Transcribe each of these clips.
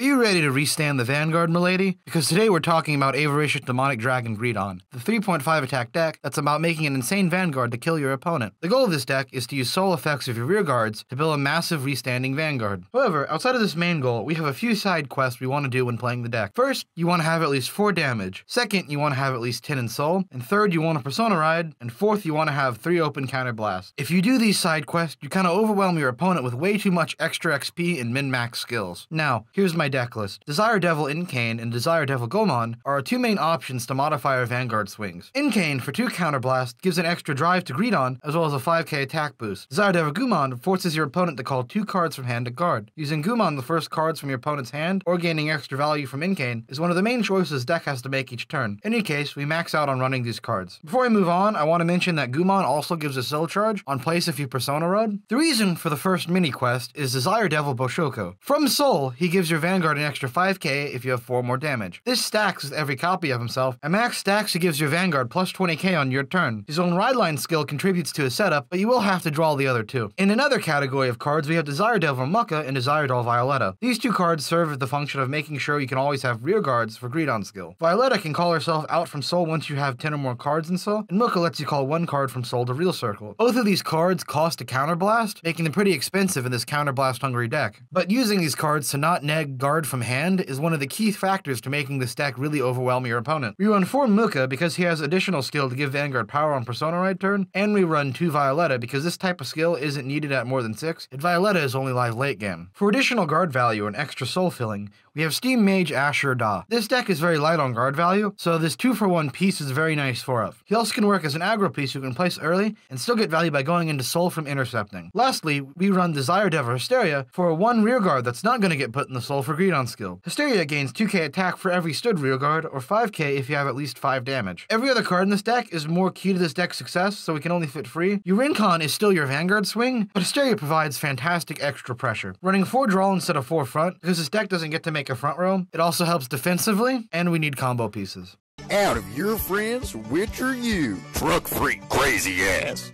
Are you ready to restand the Vangaurd, milady? Because today we're talking about Avaricious Demonic Dragon Greedon, the 3.5 attack deck that's about making an insane Vangaurd to kill your opponent. The goal of this deck is to use soul effects of your rear guards to build a massive restanding Vangaurd. However, outside of this main goal, we have a few side quests we want to do when playing the deck. First, you want to have at least 4 damage. Second, you want to have at least 10 in soul. And third, you want a Persona Ride. And fourth, you want to have 3 open Counterblasts. If you do these side quests, you kind of overwhelm your opponent with way too much extra XP and min-max skills. Now, here's my deck list. Desire Devil Incane and Desire Devil Gomon are our 2 main options to modify our Vangaurd swings. Incane for 2 Counterblast gives an extra drive to Greedon, as well as a 5k attack boost. Desire Devil Gumon forces your opponent to call 2 cards from hand to guard. Using Gumon the first cards from your opponent's hand, or gaining extra value from Incane, is one of the main choices deck has to make each turn. In any case, we max out on running these cards. Before I move on, I want to mention that Gumon also gives a soul charge on place if you Persona Road. The reason for the first mini quest is Desire Devil Boshoko. From soul, he gives your Vangaurd an extra 5k if you have 4 more damage. This stacks with every copy of himself. At max stacks, he gives your Vangaurd plus 20k on your turn. His own ride line skill contributes to his setup, but you will have to draw the other 2. In another category of cards, we have Desire Devil Mucka and Desire Devil Violetta. These 2 cards serve the function of making sure you can always have rear guards for Greedon skill. Violetta can call herself out from soul once you have 10 or more cards in soul, and Mucka lets you call 1 card from soul to real circle. Both of these cards cost a counterblast, making them pretty expensive in this counterblast hungry deck. But using these cards to not neg guard from hand is one of the key factors to making this deck really overwhelm your opponent. We run 4 Mucka because he has additional skill to give Vangaurd power on Persona Ride turn, and we run 2 Violetta because this type of skill isn't needed at more than 6, and Violetta is only live late game. For additional guard value and extra soul filling, we have Steam Mage Asher Da. This deck is very light on guard value, so this 2-for-1 piece is very nice for us. He also can work as an aggro piece you can place early and still get value by going into soul from intercepting. Lastly, we run Desire Devil Hysteria for a 1 rearguard that's not going to get put in the soul for Greedon skill. Hysteria gains 2k attack for every stood rearguard, or 5k if you have at least 5 damage. Every other card in this deck is more key to this deck's success, so we can only fit free. Your Rincon is still your Vangaurd swing, but Hysteria provides fantastic extra pressure. Running 4 draw instead of 4 front, because this deck doesn't get to make a front row. It also helps defensively, and we need combo pieces. Out of your friends, which are you? Truck freak crazy ass.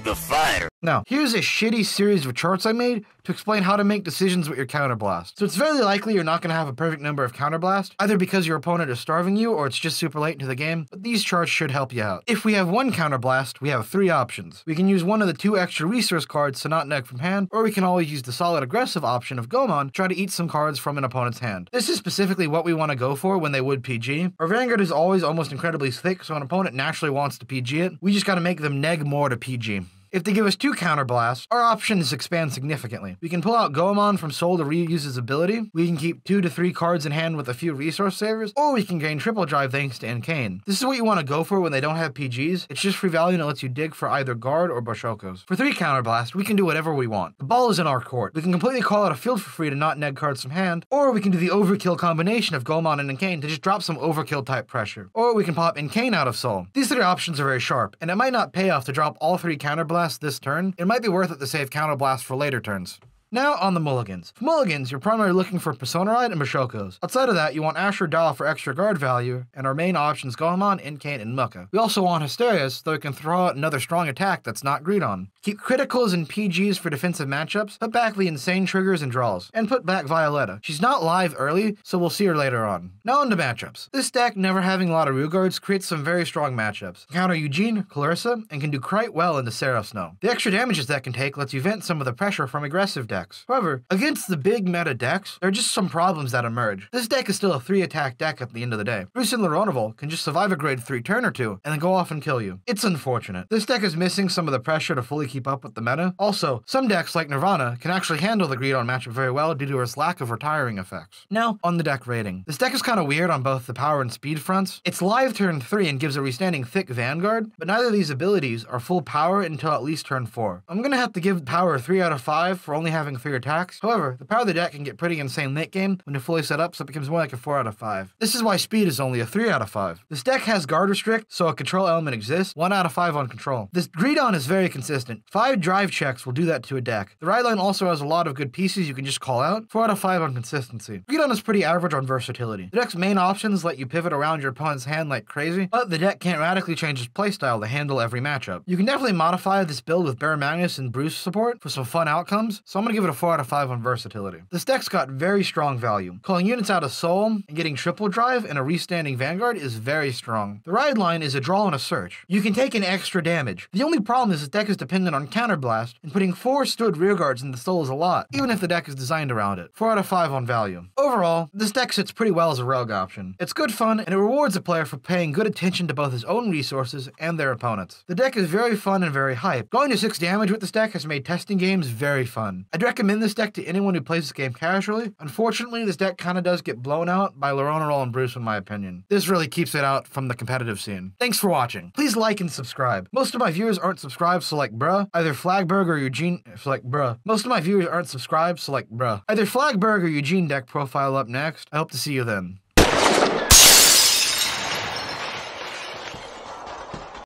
The fighter. Now, here's a shitty series of charts I made to explain how to make decisions with your counterblast. So it's very likely you're not going to have a perfect number of counterblast, either because your opponent is starving you or it's just super late into the game, but these charts should help you out. If we have 1 counterblast, we have 3 options. We can use one of the 2 extra resource cards to not neg from hand, or we can always use the solid aggressive option of Gomon to try to eat some cards from an opponent's hand. This is specifically what we want to go for when they would PG. Our Vanguard is always almost incredibly thick, so an opponent naturally wants to PG it. We just got to make them neg more to PG. If they give us 2 counterblasts, our options expand significantly. We can pull out Goemon from soul to reuse his ability, we can keep 2 to 3 cards in hand with a few resource savers, or we can gain triple drive thanks to Incane. This is what you want to go for when they don't have PGs. It's just free value and it lets you dig for either guard or Boshokos. For 3 counterblast, we can do whatever we want. The ball is in our court. We can completely call out a field for free to not neg cards from hand, or we can do the overkill combination of Goemon and Incane to just drop some overkill type pressure. Or we can pop Incane out of soul. These 3 options are very sharp, and it might not pay off to drop all 3 counterblasts this turn. It might be worth it to save counterblast for later turns. Now on the Mulligans. For Mulligans, you're primarily looking for Persona Ride and Boshokos. Outside of that, you want Asher Dahl for extra guard value, and our main options Goemon, Incane, and Mucka. We also want Hysteria so we can throw out another strong attack that's not Greedon. Keep criticals and PGs for defensive matchups, put back the insane triggers and draws, and put back Violetta. She's not live early, so we'll see her later on. Now on to matchups. This deck, never having a lot of rear guards, creates some very strong matchups. Counter Eugene, Clarissa, and can do quite well into Seraph Snow. The extra damages that can take lets you vent some of the pressure from aggressive decks. However, against the big meta decks, there are just some problems that emerge. This deck is still a 3-attack deck at the end of the day. Bruce and Laronoval can just survive a grade 3 turn or 2, and then go off and kill you. It's unfortunate. This deck is missing some of the pressure to fully keep up with the meta. Also, some decks like Nirvana can actually handle the Greedon matchup very well due to its lack of retiring effects. Now, on the deck rating. This deck is kind of weird on both the power and speed fronts. It's live turn 3 and gives a restanding thick Vangaurd, but neither of these abilities are full power until at least turn 4. I'm gonna have to give power a 3 out of 5 for only having 3 attacks. However, the power of the deck can get pretty insane late game when you're fully set up, so it becomes more like a 4 out of 5. This is why speed is only a 3 out of 5. This deck has guard restrict, so a control element exists, 1 out of 5 on control. This Greedon is very consistent. 5 drive checks will do that to a deck. The ride line also has a lot of good pieces you can just call out, 4 out of 5 on consistency. Greedon is pretty average on versatility. The deck's main options let you pivot around your opponent's hand like crazy, but the deck can't radically change its playstyle to handle every matchup. You can definitely modify this build with Bear Magnus and Bruce support for some fun outcomes, so I'm gonna give give it a 4 out of 5 on versatility. This deck's got very strong value. Calling units out of Soul and getting triple drive and a restanding Vanguard is very strong. The ride line is a draw and a search. You can take an extra damage. The only problem is this deck is dependent on Counterblast, and putting 4 stood rearguards in the Soul is a lot, even if the deck is designed around it. 4 out of 5 on value. Overall, this deck sits pretty well as a rogue option. It's good fun, and it rewards a player for paying good attention to both his own resources and their opponents. The deck is very fun and very hype. Going to 6 damage with this deck has made testing games very fun. I'd recommend this deck to anyone who plays this game casually. Unfortunately, this deck kinda does get blown out by Laronerol and Bruce in my opinion. This really keeps it out from the competitive scene. Thanks for watching. Please like and subscribe. Most of my viewers aren't subscribed, so like bruh. Either Flagberg or Eugene, like bruh. Most of my viewers aren't subscribed, so like bruh. Either Flagberg or Eugene deck profile up next. I hope to see you then.